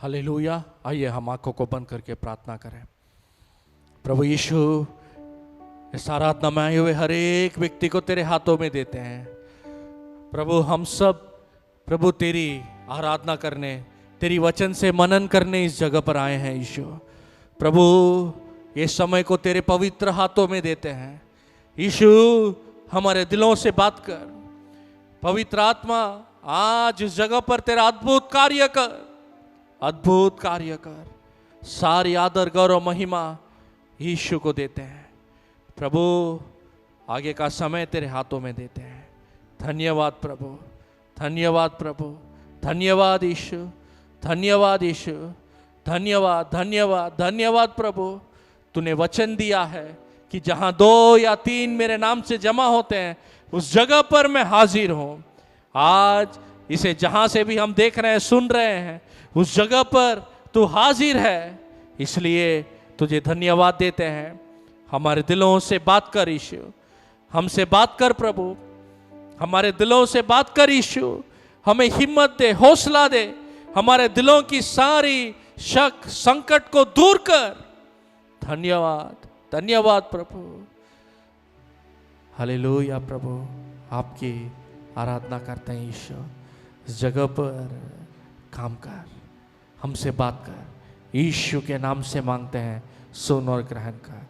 Hallelujah. आइए हम आंखों को बंद करके प्रार्थना करें। प्रभु यीशु, इस आराधना में आए हुए हर एक व्यक्ति को तेरे हाथों में देते हैं। प्रभु हम सब प्रभु तेरी आराधना करने, तेरी वचन से मनन करने इस जगह पर आए हैं। यीशु प्रभु, ये समय को तेरे पवित्र हाथों में देते हैं। यीशु, हमारे दिलों से बात कर। पवित्र आत्मा, आज इस जगह पर तेरा अद्भुत कार्य कर, अद्भुत कार्य कर। सारी आदर गौरव महिमा यीशु को देते हैं। प्रभु, आगे का समय तेरे हाथों में देते हैं। धन्यवाद प्रभु, धन्यवाद प्रभु, धन्यवाद यीशु, धन्यवाद यीशु, धन्यवाद धन्यवाद धन्यवाद प्रभु। तूने वचन दिया है कि जहां 2 या 3 मेरे नाम से जमा होते हैं, उस जगह पर मैं हाजिर हूं। आज इसे जहां से भी हम देख रहे हैं, सुन रहे हैं, उस जगह पर तू हाजिर है, इसलिए तुझे धन्यवाद देते हैं। हमारे दिलों से बात कर यीशु, हमसे बात कर प्रभु, हमारे दिलों से बात कर यीशु। हमें हिम्मत दे, हौसला दे, हमारे दिलों की सारी शक संकट को दूर कर। धन्यवाद धन्यवाद प्रभु। हालेलुया प्रभु, आपकी आराधना करते हैं यीशु। इस जगह पर काम कर, हमसे बात कर, यीशु के नाम से मांगते हैं, सुन और ग्रहण कर।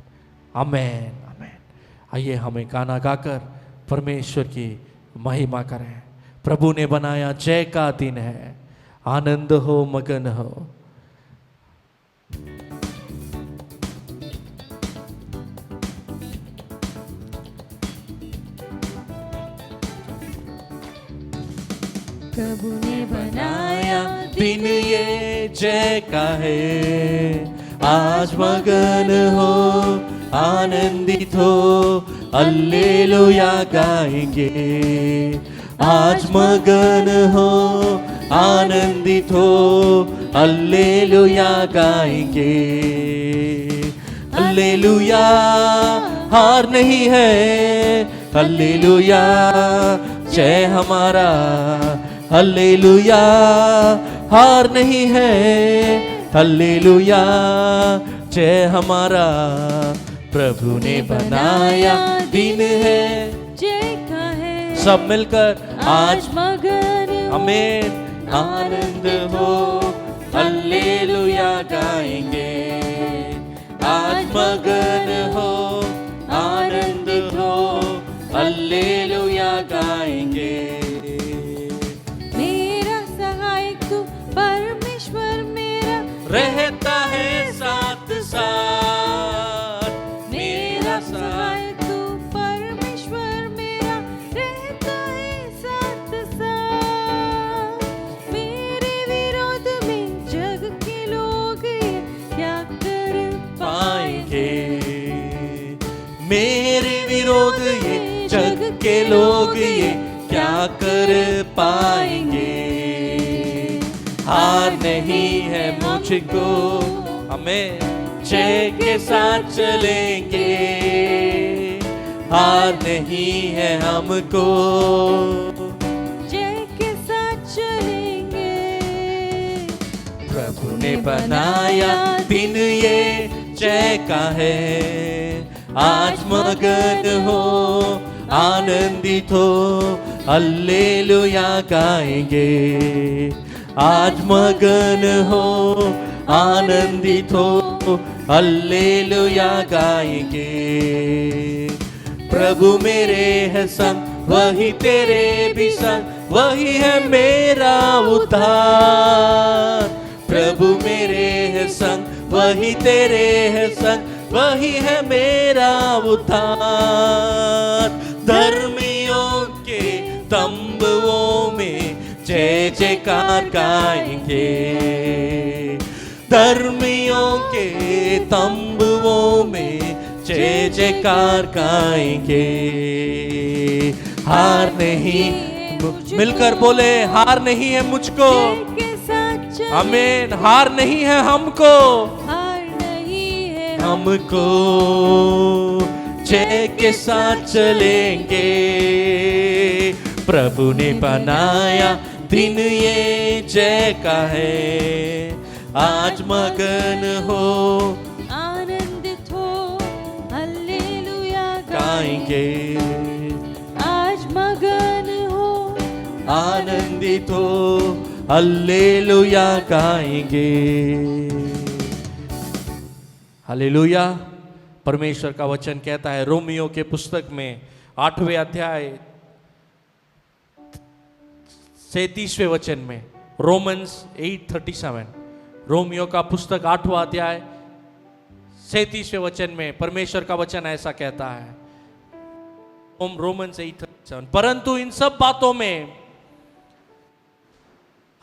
आमेन आमेन। आइए हमें गाना गाकर परमेश्वर की महिमा करें। प्रभु ने बनाया जय का दिन है, आनंद हो मगन हो। प्रभु ने बनाया दिन ये जय का है, आज मगन हो, आनंदित हो, हल्लेलुया गाएंगे। आज मगन हो, आनंदित हो, हल्लेलुया गाएंगे। हल्लेलुया, हार नहीं है, हल्लेलुया जय हमारा। हल्लेलुया, हार नहीं है, हल्लेलुया जय हमारा। प्रभु ने बनाया दिन है, जय का है, सब मिलकर आज मगन आमेन आनंद हो, हल्लेलुया गाएंगे। आज मगन हो, आनंद हो, हल्लेलुया गाएंगे। मेरा सहायक तू परमेश्वर मेरा रहता है साथ साथ, मेरा सहायक तू परमेश्वर मेरा रहता है साथ साथ। मेरे विरोध में जग के लोग ये क्या कर पाएंगे। मेरे विरोध ये जग के लोग ये क्या कर पाएंगे। हार नहीं है मुझको, हमें जय के साथ चलेंगे। हार नहीं है हमको, जय के साथ चलेंगे। प्रभु ने बनाया दिन ये जय का है, आज मगन हो, आनंदित हो, हल्लेलुया गाएंगे। आज मगन हो, आनंदित हो, हल्लेलुया गाएंगे। प्रभु मेरे है संग, वही तेरे भी संग, वही है मेरा उद्धार। प्रभु मेरे है संग, वही तेरे है संग, वही है मेरा उद्धार। धर्मियों के तंबुओं में जय जयकार गाएंगे। धर्मियों के तंबुओं में जय जयकार गाएंगे। हार नहीं, मिलकर बोले, हार नहीं है मुझको, जय के साथ चलेंगे। आमीन। हार नहीं है हमको, हार नहीं है हमको जय के साथ चलेंगे। प्रभु ने बनाया दिन ये जय का है, आज मगन हो आनंदित हो हालेलुया गाएंगे, आज मगन हो आनंदित हो हल्लेलुया गाएंगे। हालेलुया। परमेश्वर का वचन कहता है रोमियो के पुस्तक में 8वें अध्याय 37वें वचन में, रोमन्स 8:37, रोमियो का पुस्तक 8वां अध्याय 37वें वचन में परमेश्वर का वचन ऐसा कहता है, रोमन्स 8:37, परंतु इन सब बातों में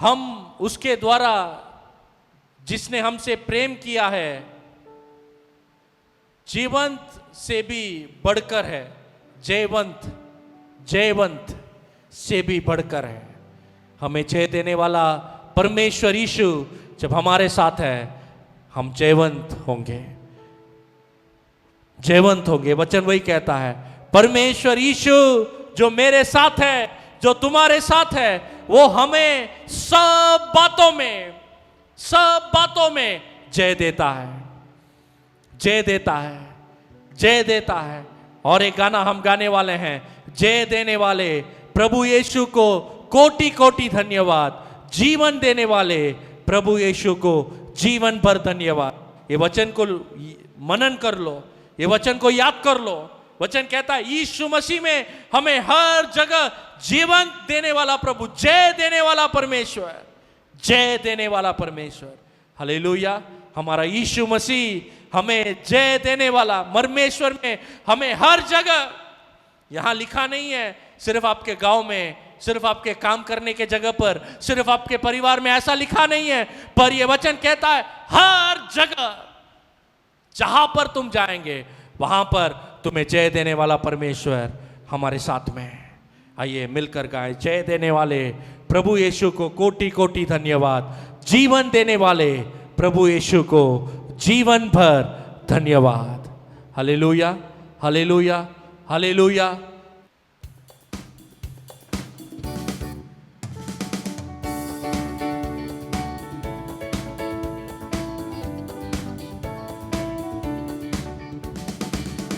हम उसके द्वारा जिसने हमसे प्रेम किया है जीवंत से भी बढ़कर है, जयवंत से भी बढ़कर है। हमें जय देने वाला परमेश्वर यीशु जब हमारे साथ है हम जयवंत होंगे, जयवंत होंगे। वचन वही कहता है परमेश्वर यीशु जो मेरे साथ है, जो तुम्हारे साथ है, वो हमें सब बातों में जय देता है, जय देता है, जय देता है। और एक गाना हम गाने वाले हैं, जय देने वाले प्रभु यीशु को कोटि कोटि धन्यवाद, जीवन देने वाले प्रभु यीशु को जीवन भर धन्यवाद। ये वचन को मनन कर लो, ये वचन को याद कर लो। वचन कहता है यीशु मसीह में हमें हर जगह जीवन देने वाला प्रभु, जय देने वाला परमेश्वर, जय देने वाला परमेश्वर। हालेलुया। हमारा यीशु मसीह हमें जय देने वाला परमेश्वर में हमें हर जगह, यहां लिखा नहीं है सिर्फ आपके गांव में, सिर्फ आपके काम करने के जगह पर, सिर्फ आपके परिवार में, ऐसा लिखा नहीं है, पर यह वचन कहता है हर जगह जहां पर तुम जाएंगे वहां पर तुम्हें जय देने वाला परमेश्वर हमारे साथ में है। आइए मिलकर गाएं, जय देने वाले प्रभु यीशु को कोटि कोटि धन्यवाद, जीवन देने वाले प्रभु यीशु को जीवन भर धन्यवाद। Hallelujah, hallelujah, hallelujah.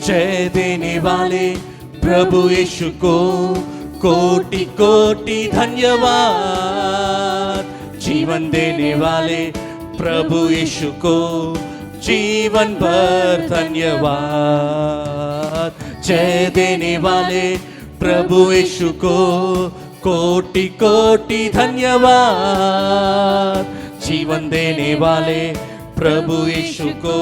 जय देने वाले प्रभु यीशु को कोटि कोटि धन्यवाद, जीवन देने वाले प्रभु यीशु को जीवन भर धन्यवाद। जय देने वाले प्रभु यीशु को कोटि कोटि धन्यवाद, जीवन देने वाले प्रभु यीशु को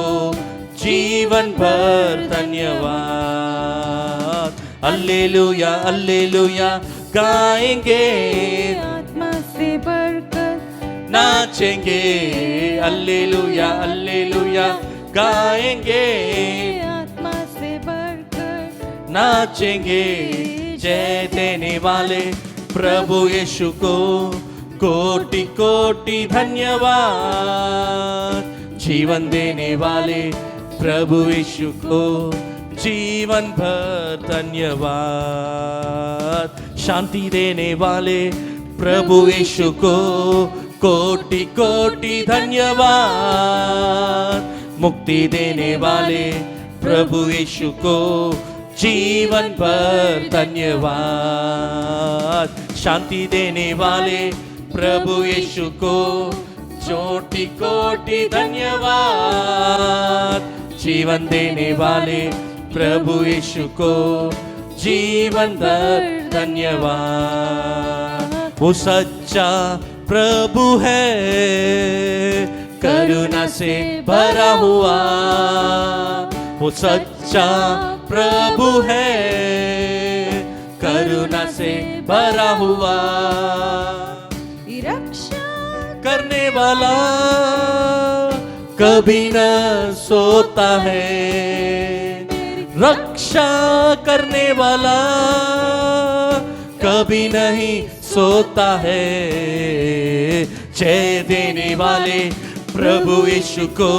जीवन भर धन्यवाद। हल्लेलुया, हल्लेलुया गाएंगे, आत्मा से बढ़कर नाचेंगे। हल्लेलुया, हल्लेलुया गाएंगे, आत्मा से बढ़कर नाचेंगे। जय देने वाले प्रभु यीशु को कोटि कोटि धन्यवाद, जीवन देने वाले प्रभु यीशु को जीवन भर धन्यवाद। शांति देने वाले प्रभु यीशु को कोटि कोटि धन्यवाद, मुक्ति देने वाले प्रभु यीशु को जीवन भर धन्यवाद। शांति देने वाले प्रभु यीशु को कोटि कोटि धन्यवाद, जीवन देने वाले प्रभु यीशु को जीवन भर धन्यवाद। वो सच्चा प्रभु है, करुणा से भरा हुआ, वो सच्चा प्रभु है, करुणा से भरा हुआ, रक्षा करने वाला कभी न सोता है, रक्षा करने वाला कभी नहीं सोता है। जय देने वाले प्रभु यीशु को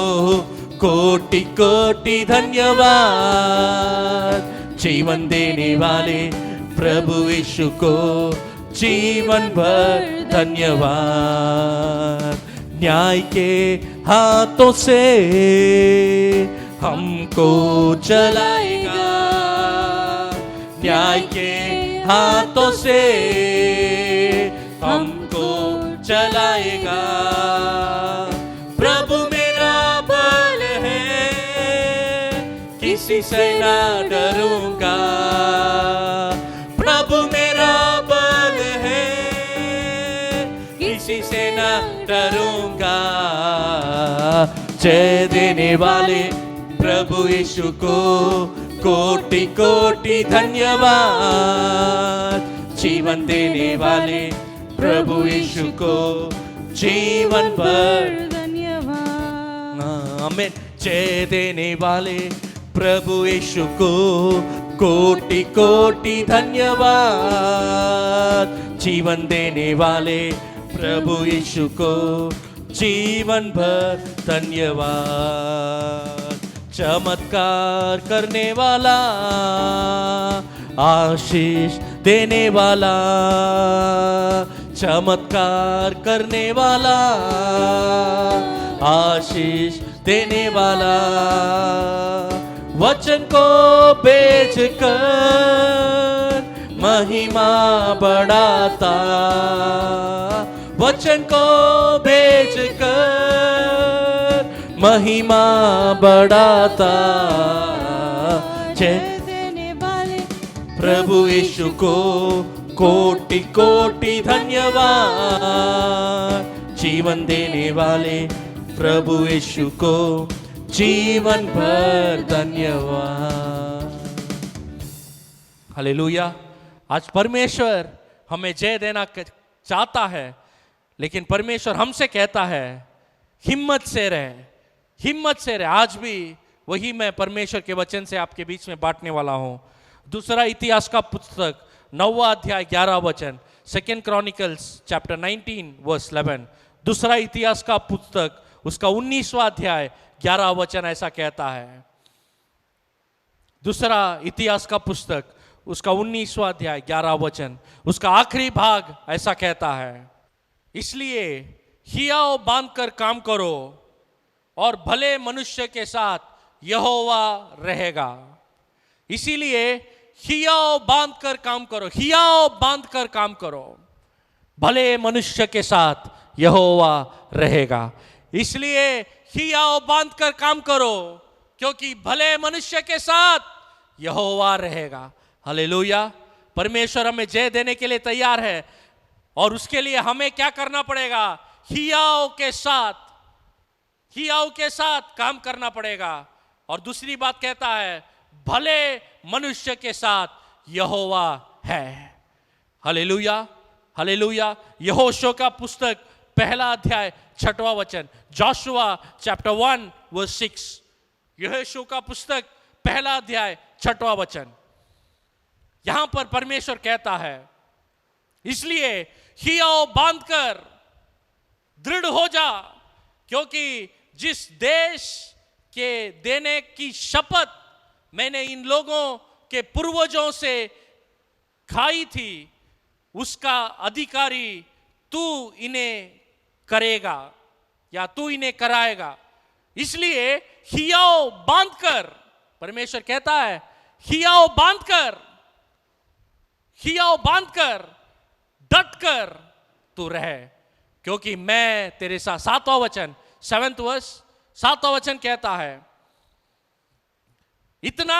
कोटि कोटि धन्यवाद, जीवन देने वाले प्रभु यीशु को जीवन भर धन्यवाद। न्याय के हाथों से हमको चलाएगा, न्याय के हाथों से हमको चलाएगा। प्रभु मेरा बल है, किसी से ना डरूंगा। प्रभु मेरा बल है, किसी से ना डरूंगा। जय देने वाले प्रभु यीशु को कोटि कोटि धन्यवाद। जीवन देने वाले प्रभु यीशु को जीवन भर धन्यवाद। आमीन। जय देने वाले प्रभु यीशु को कोटि कोटि धन्यवाद। जीवन देने वाले प्रभु यीशु को जीवन भर धन्यवाद। चमत्कार करने वाला, आशीष देने वाला, चमत्कार करने वाला, आशीष देने वाला। वचन को बेचकर महिमा बढ़ाता, वचन को बेचकर महिमा बढ़ाता। जय देने वाले प्रभु यीशु को कोटि कोटि धन्यवाद। जीवन देने वाले प्रभु यीशु को जीवन भर धन्यवाद। हालेलुया। आज परमेश्वर हमें जय देना चाहता है, लेकिन परमेश्वर हमसे कहता है हिम्मत से रहे, हिम्मत से रहे। आज भी वही मैं परमेश्वर के वचन से आपके बीच में बांटने वाला हूं। दूसरा इतिहास का पुस्तक 9वां अध्याय 11 वचन, 2 क्रॉनिकल्स चैप्टर 19 वर्स 11। दूसरा इतिहास का पुस्तक उसका 19वां अध्याय 11 वचन ऐसा कहता है। दूसरा इतिहास का पुस्तक उसका 19वां अध्याय 11 वचन, उसका आखिरी भाग ऐसा कहता है, इसलिए हियाव बांधकर काम करो और भले मनुष्य के साथ यहोवा रहेगा। इसीलिए हियाव बांधकर काम करो, हियाव बांधकर काम करो, भले मनुष्य के साथ यहोवा रहेगा। इसलिए हियाव बांधकर काम करो, क्योंकि भले मनुष्य के साथ यहोवा रहेगा। हालेलुया। परमेश्वर हमें जय देने के लिए तैयार है, और उसके लिए हमें क्या करना पड़ेगा? हियाव के साथ, हियाव के साथ काम करना पड़ेगा। और दूसरी बात कहता है, भले मनुष्य के साथ यहोवा है। Hallelujah, hallelujah. यहोशू का पुस्तक 1 अध्याय 6वां वचन, जोशुआ चैप्टर 1 वर्स 6। यहोशू का पुस्तक 1 अध्याय 6वां वचन। यहां पर परमेश्वर कहता है, इसलिए हियाव बांधकर दृढ़ हो जा, क्योंकि जिस देश के देने की शपथ मैंने इन लोगों के पूर्वजों से खाई थी, उसका अधिकारी तू इन्हें करेगा या तू इन्हें कराएगा। इसलिए हियाव बांधकर, परमेश्वर कहता है हियाव बांधकर, हियाव बांधकर डटकर तू रहे, क्योंकि मैं तेरे साथ। 7वां वचन, 7th वर्स, 7वां वचन कहता है, इतना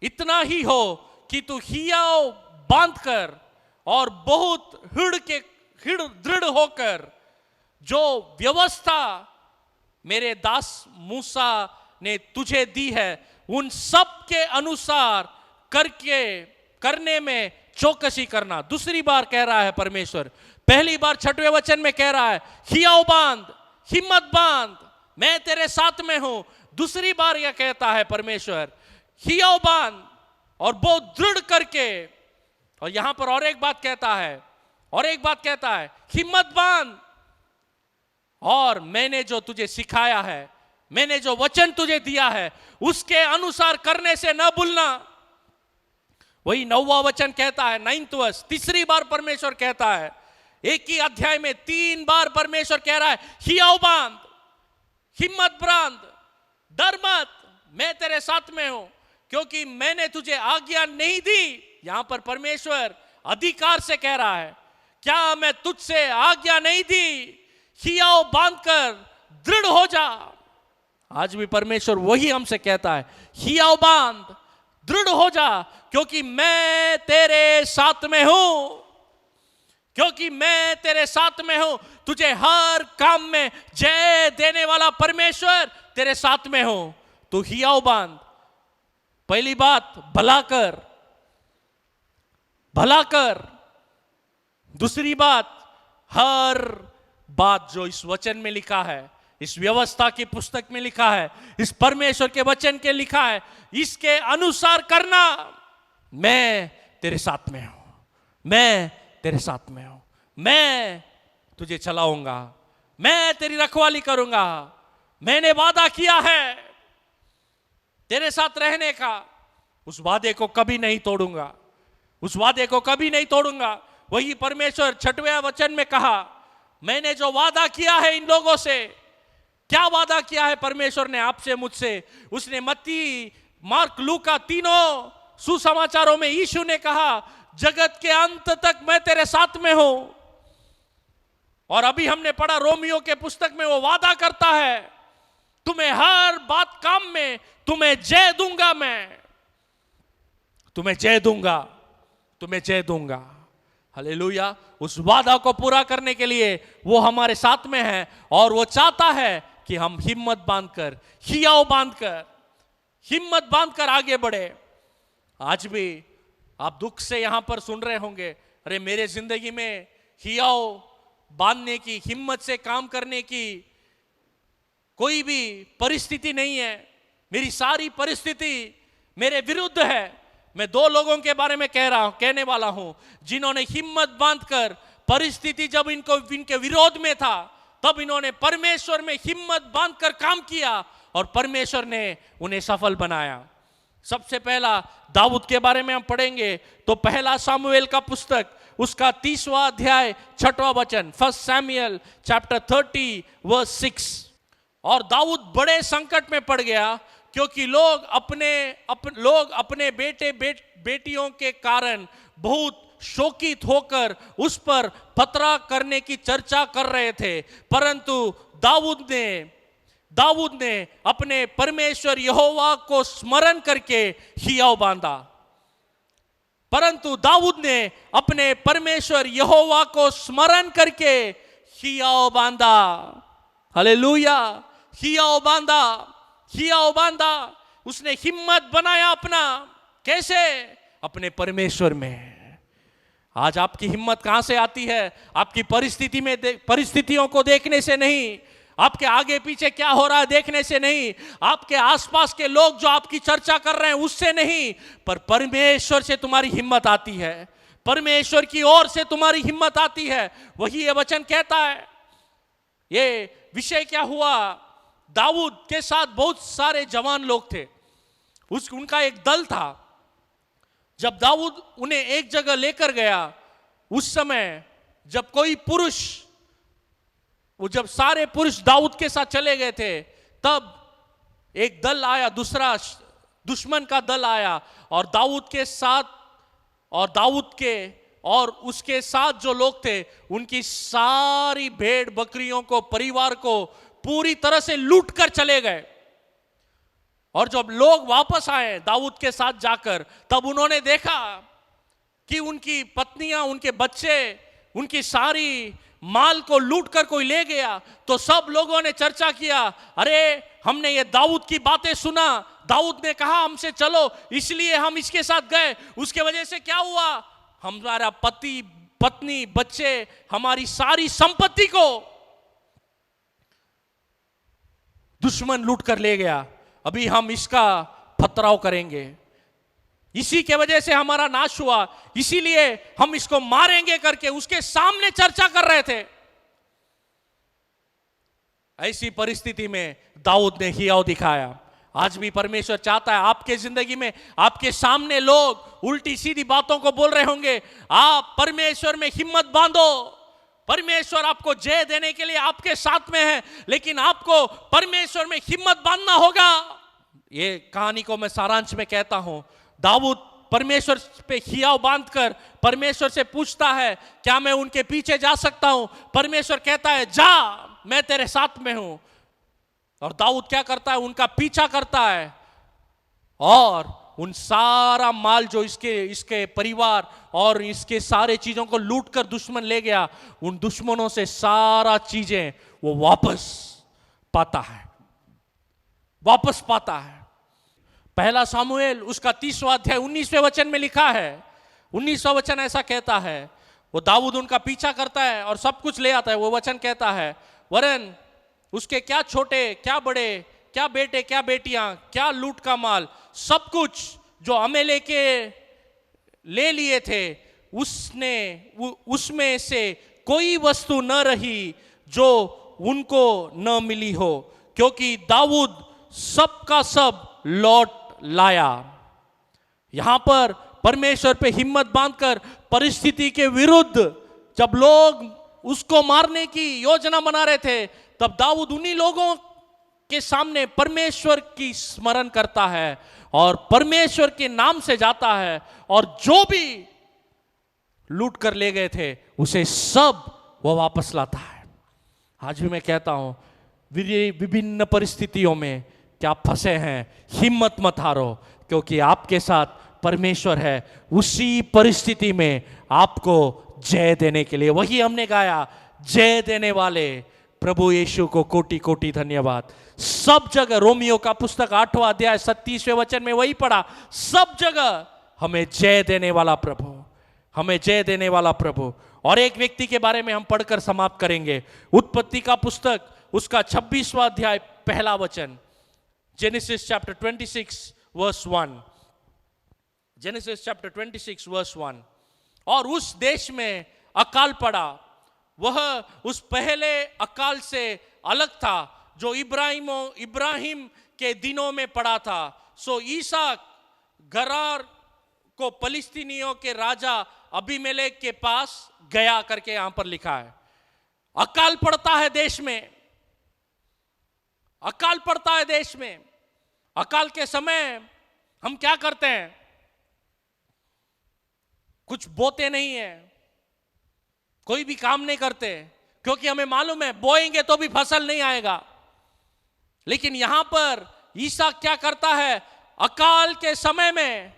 इतना ही हो कि तू हियाव बांधकर और बहुत दृढ़ होकर जो व्यवस्था मेरे दास मूसा ने तुझे दी है, उन सब के अनुसार करने में चौकसी करना। दूसरी बार कह रहा है परमेश्वर। पहली बार 6वें वचन में कह रहा है हियाव बांध, हिम्मत बांध, मैं तेरे साथ में हूं। दूसरी बार यह कहता है परमेश्वर हियाव बांध और बहुत दृढ़ करके। और यहां पर और एक बात कहता है, और एक बात कहता है, हिम्मत बांध और मैंने जो तुझे सिखाया है, मैंने जो वचन तुझे दिया है, उसके अनुसार करने से न भूलना। वही 9वां वचन कहता है, 9th वर्स, तीसरी बार परमेश्वर कहता है एक ही अध्याय में 3 बार परमेश्वर कह रहा है, हियाव बांध, हिम्मत बांध, डर मत, मैं तेरे साथ में हूं, क्योंकि मैंने तुझे आज्ञा नहीं दी। यहां पर परमेश्वर अधिकार से कह रहा है, क्या मैं तुझसे आज्ञा नहीं दी? हियाव बांधकर दृढ़ हो जा। आज भी परमेश्वर वही हमसे कहता है, हियाव बांध, दृढ़ हो जा, क्योंकि मैं तेरे साथ में हूं, क्योंकि मैं तेरे साथ में हूं। तुझे हर काम में जय देने वाला परमेश्वर तेरे साथ में हूं। तू हियाव बांध। पहली बात, भला कर, भला कर। दूसरी बात, हर बात जो इस वचन में लिखा है, इस व्यवस्था की पुस्तक में लिखा है, इस परमेश्वर के वचन के लिखा है, इसके अनुसार करना। मैं तेरे साथ में हूं, मैं तेरे साथ में हूं, मैं तुझे चलाऊंगा, मैं तेरी रखवाली करूंगा। मैंने वादा किया है तेरे साथ रहने का, उस वादे को कभी नहीं तोड़ूंगा, उस वादे को कभी नहीं तोड़ूंगा। वही परमेश्वर 6वें वचन में कहा, मैंने जो वादा किया है इन लोगों से। क्या वादा किया है परमेश्वर ने आपसे, मुझसे? उसने मत्ती, मार्क, लूका तीनों सुसमाचारों में यीशु ने कहा, जगत के अंत तक मैं तेरे साथ में हूं। और अभी हमने पढ़ा रोमियो के पुस्तक में, वो वादा करता है, तुम्हें हर बात काम में तुम्हें जय दूंगा, मैं तुम्हें जय दूंगा, तुम्हें जय दूंगा। हालेलुया। उस वादा को पूरा करने के लिए वो हमारे साथ में है, और वो चाहता है कि हम हिम्मत बांधकर, हियाव बांधकर, हिम्मत बांधकर आगे बढ़े। आज भी आप दुख से यहां पर सुन रहे होंगे, अरे मेरे जिंदगी में हियाव बांधने की, हिम्मत से काम करने की कोई भी परिस्थिति नहीं है, मेरी सारी परिस्थिति मेरे विरुद्ध है। मैं 2 लोगों के बारे में कहने वाला हूं, जिन्होंने हिम्मत बांधकर, परिस्थिति जब इनके विरोध में था, तब इन्होंने परमेश्वर में हिम्मत बांधकर काम किया, और परमेश्वर ने उन्हें सफल बनाया। सबसे पहला दाऊद के बारे में हम पढ़ेंगे तो पहला सामुएल का पुस्तक, उसका 30वां अध्याय 6वां वचन, 1 सैमुएल चैप्टर 30 वर्स 6। और दाऊद बड़े संकट में पड़ गया, क्योंकि लोग अपने बेटियों के कारण बहुत शोकित होकर उस पर खतरा करने की चर्चा कर रहे थे। परंतु दाऊद ने अपने परमेश्वर यहोवा को स्मरण करके हियाव बांधा। परंतु दाऊद ने अपने परमेश्वर यहोवा को स्मरण करके हियाव बांधा। हालेलुया। हियाव बांधा, हियाव बांधा। उसने हिम्मत बनाया अपना। कैसे? अपने परमेश्वर में। आज आपकी हिम्मत कहां से आती है? आपकी परिस्थितियों को देखने से नहीं, आपके आगे पीछे क्या हो रहा है देखने से नहीं, आपके आसपास के लोग जो आपकी चर्चा कर रहे हैं उससे नहीं, पर परमेश्वर से तुम्हारी हिम्मत आती है, परमेश्वर की ओर से तुम्हारी हिम्मत आती है। वही ये वचन कहता है। ये विषय क्या हुआ? दाऊद के साथ बहुत सारे जवान लोग थे, उनका एक दल था। जब दाऊद उन्हें एक जगह लेकर गया, उस समय जब कोई पुरुष, जब सारे पुरुष दाऊद के साथ चले गए थे, तब एक दल आया, दूसरा दुश्मन का दल आया, और और उसके साथ जो लोग थे, उनकी सारी भेड़ बकरियों को, परिवार को पूरी तरह से लूट कर चले गए। और जब लोग वापस आए दाऊद के साथ जाकर, तब उन्होंने देखा कि उनकी पत्नियां, उनके बच्चे, उनकी सारी माल को लूट कर कोई ले गया। तो सब लोगों ने चर्चा किया, अरे हमने ये दाऊद की बातें सुना, दाऊद ने कहा हमसे चलो, इसलिए हम इसके साथ गए। उसके वजह से क्या हुआ? हमारा पति, पत्नी, बच्चे, हमारी सारी संपत्ति को दुश्मन लूट कर ले गया। अभी हम इसका पथराव करेंगे, इसी के वजह से हमारा नाश हुआ, इसीलिए हम इसको मारेंगे करके उसके सामने चर्चा कर रहे थे। ऐसी परिस्थिति में दाऊद ने हियाव दिखाया। आज भी परमेश्वर चाहता है आपके जिंदगी में, आपके सामने लोग उल्टी सीधी बातों को बोल रहे होंगे, आप परमेश्वर में हिम्मत बांधो, परमेश्वर आपको जय देने के लिए आपके साथ में है, लेकिन आपको परमेश्वर में हिम्मत बांधना होगा। ये कहानी को मैं सारांश में कहता हूं। दाऊद परमेश्वर पे हियाव बांधकर परमेश्वर से पूछता है, क्या मैं उनके पीछे जा सकता हूं? परमेश्वर कहता है, जा, मैं तेरे साथ में हूं। और दाऊद क्या करता है? उनका पीछा करता है और उन सारा माल जो इसके परिवार और इसके सारे चीजों को लूट कर दुश्मन ले गया, उन दुश्मनों से सारा चीजें वो वापस पाता है। पहला सामुएल उसका 30वां अध्याय 19वें वचन में लिखा है। 19वां वचन ऐसा कहता है, वो दाऊद उनका पीछा करता है और सब कुछ ले आता है। वो वचन कहता है, वरन उसके क्या छोटे क्या बड़े, क्या बेटे क्या बेटियां, क्या लूट का माल, सब कुछ जो अमेले के ले लिए थे, उसमें से कोई वस्तु न रही जो उनको न मिली हो, क्योंकि दाऊद सब का सब लौट लाया। यहां पर परमेश्वर पे हिम्मत बांधकर परिस्थिति के विरुद्ध जब लोग उसको मारने की योजना बना रहे थे, तब दाऊद उन्हीं लोगों के सामने परमेश्वर की स्मरण करता है और परमेश्वर के नाम से जाता है, और जो भी लूट कर ले गए थे उसे सब वो वापस लाता है। आज भी मैं कहता हूं, विभिन्न परिस्थितियों में क्या फंसे हैं, हिम्मत मत हारो, क्योंकि आपके साथ परमेश्वर है। उसी परिस्थिति में आपको जय देने के लिए, वही हमने गाया, जय देने वाले प्रभु यीशु को कोटि कोटि धन्यवाद। सब जगह रोमियो का पुस्तक 8वां अध्याय 37वें वचन में वही पढ़ा, सब जगह हमें जय देने वाला प्रभु, हमें जय देने वाला प्रभु। और एक व्यक्ति के बारे में हम पढ़कर समाप्त करेंगे। उत्पत्ति का पुस्तक उसका 26वां अध्याय पहला वचन, Genesis chapter 26 verse 1, Genesis chapter 26 verse 1। और उस देश में अकाल पड़ा, वह उस पहले अकाल से अलग था जो इब्राहिम के दिनों में पड़ा था। सो ईसाक गरार को फलिस्तीनियों के राजा अबीमेलेक के पास गया करके यहां पर लिखा है। अकाल पड़ता है देश में, अकाल पड़ता है देश में। अकाल के समय हम क्या करते हैं? कुछ बोते नहीं है, कोई भी काम नहीं करते, क्योंकि हमें मालूम है बोएंगे तो भी फसल नहीं आएगा। लेकिन यहां पर ईसाक क्या करता है? अकाल के समय में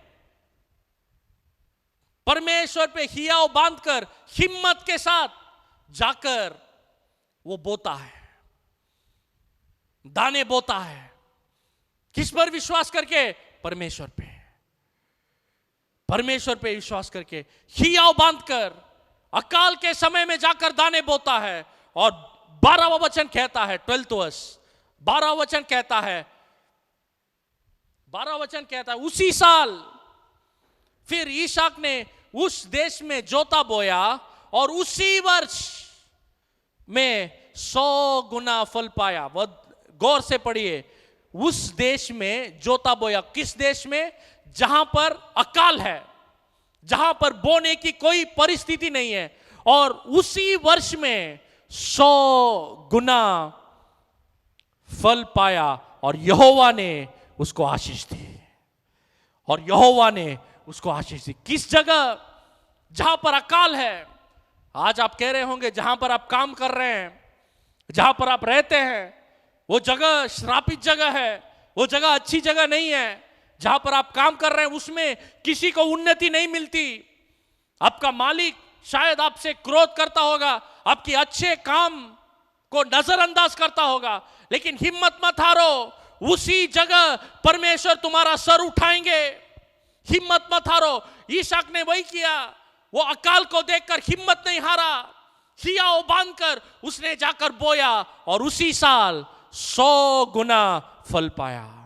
परमेश्वर पे हियाव बांधकर हिम्मत के साथ जाकर वो बोता है, दाने बोता है। किस पर विश्वास करके? परमेश्वर पे, परमेश्वर पे विश्वास करके हियाव बांधकर अकाल के समय में जाकर दाने बोता है। और 12वां वचन कहता है, 12th वर्स, 12वां वचन कहता है, 12वां वचन कहता है, उसी साल फिर ईसाक ने उस देश में जोता बोया और उसी वर्ष में 100 गुना फल पाया। वह गौर से पढ़िए, उस देश में जोता बोया। किस देश में? जहां पर अकाल है, जहां पर बोने की कोई परिस्थिति नहीं है, और उसी वर्ष में 100 गुना फल पाया और यहोवा ने उसको आशीष दी, और यहोवा ने उसको आशीष दी। किस जगह? जहां पर अकाल है। आज आप कह रहे होंगे, जहां पर आप काम कर रहे हैं, जहां पर आप रहते हैं, वो जगह श्रापित जगह है, वो जगह अच्छी जगह नहीं है। जहां पर आप काम कर रहे हैं उसमें किसी को उन्नति नहीं मिलती। आपका मालिक शायद आपसे क्रोध करता होगा, आपके अच्छे काम को नजरअंदाज करता होगा, लेकिन हिम्मत मत हारो, उसी जगह परमेश्वर तुम्हारा सर उठाएंगे। हिम्मत मत हारो। ईसाक ने वही किया, वो अकाल को देखकर हिम्मत नहीं हारा, हियाव बांधकर उसने जाकर बोया और उसी साल 100 गुना फल पाया।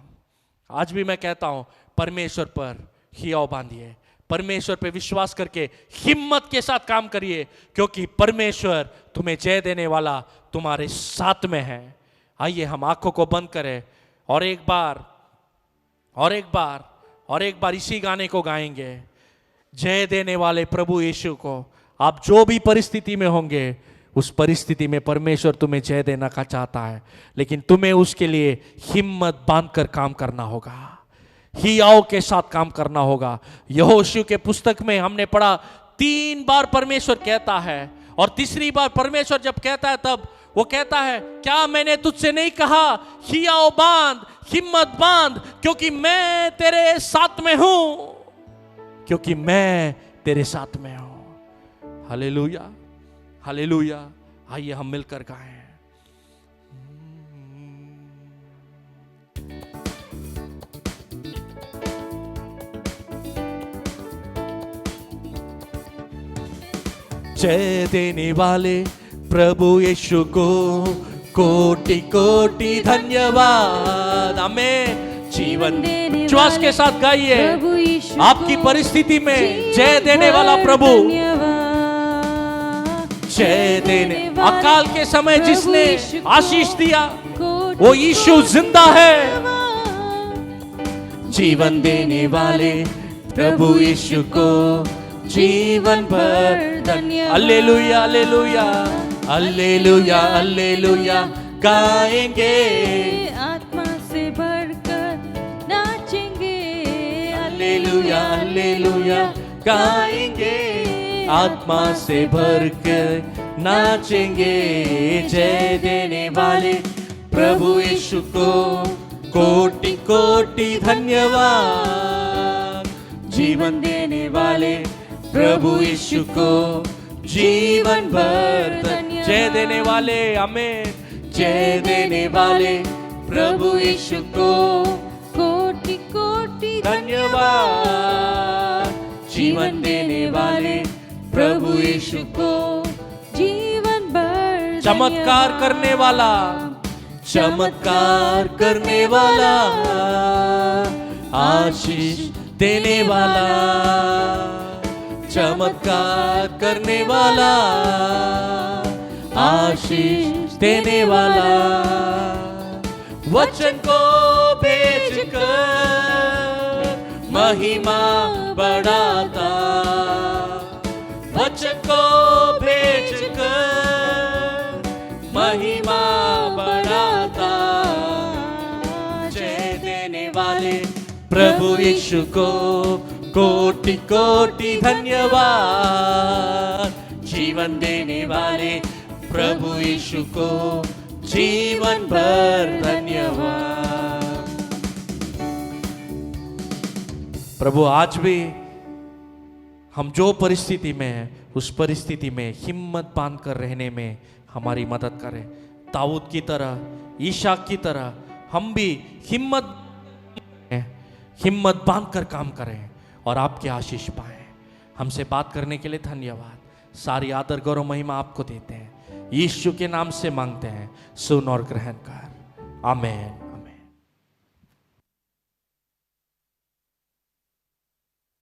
आज भी मैं कहता हूं, परमेश्वर पर हियाव बांधिए, परमेश्वर पर विश्वास करके हिम्मत के साथ काम करिए, क्योंकि परमेश्वर तुम्हें जय देने वाला तुम्हारे साथ में है। आइए हम आंखों को बंद करें और एक बार इसी गाने को गाएंगे, जय देने वाले प्रभु यीशु को। आप जो भी परिस्थिति में होंगे उस परिस्थिति में परमेश्वर तुम्हें जय देना का चाहता है, लेकिन तुम्हें उसके लिए हिम्मत बांधकर काम करना होगा, हियाव के साथ काम करना होगा। यहोशू के पुस्तक में हमने पढ़ा 3 बार परमेश्वर कहता है, और तीसरी बार परमेश्वर जब कहता है तब वो कहता है, क्या मैंने तुझसे नहीं कहा हियाव बांध, हिम्मत बांध, क्योंकि मैं तेरे साथ में हूं, क्योंकि मैं तेरे साथ में हूं। Hallelujah, hallelujah. आइए हम मिलकर गाएं। जय देने वाले प्रभु यीशु को कोटि कोटि धन्यवाद। हमें जीवन विश्वास के साथ गाइए। आपकी परिस्थिति में जय देने वाला प्रभु, जय देने, अकाल के समय जिसने आशीष दिया वो यीशु जिंदा है। जीवन देने वाले प्रभु यीशु को जीवन भर धन्यवाद। हालेलुया, हालेलुया, हालेलुया, हालेलुया गाएंगे, आत्मा से भरकर नाचेंगे। हालेलुया, हालेलुया गाएंगे, आत्मा से भरकर नाचेंगे। जय देने वाले प्रभु यीशु को कोटि कोटि धन्यवाद। जीवन देने वाले प्रभु यीशु को जीवन भर धन्यवाद। जय देने वाले, हमें जय देने वाले प्रभु यीशु को कोटि कोटि धन्यवाद। जीवन देने वाले प्रभु यीशु को जीवन भर चमत्कार करने वाला, चमत्कार करने वाला, आशीष देने वाला, चमत्कार करने वाला, आशीष देने वाला, वचन को भेजकर महिमा बढ़ाता, वचन को भेजकर महिमा बढ़ाता। जय देने वाले प्रभु यीशु को कोटि कोटि धन्यवाद। जीवन देने वाले प्रभु यीशु को जीवन भर धन्यवाद। प्रभु आज भी हम जो परिस्थिति में हैं उस परिस्थिति में हिम्मत बांध कर रहने में हमारी मदद करें। दाऊद की तरह, ईशाक की तरह हम भी हिम्मत बांध कर काम करें और आपके आशीष पाएं। हमसे बात करने के लिए धन्यवाद। सारी आदर गौरव महिमा आपको देते हैं, यीशु के नाम से मांगते हैं, सुन और ग्रहण कर। आमीन।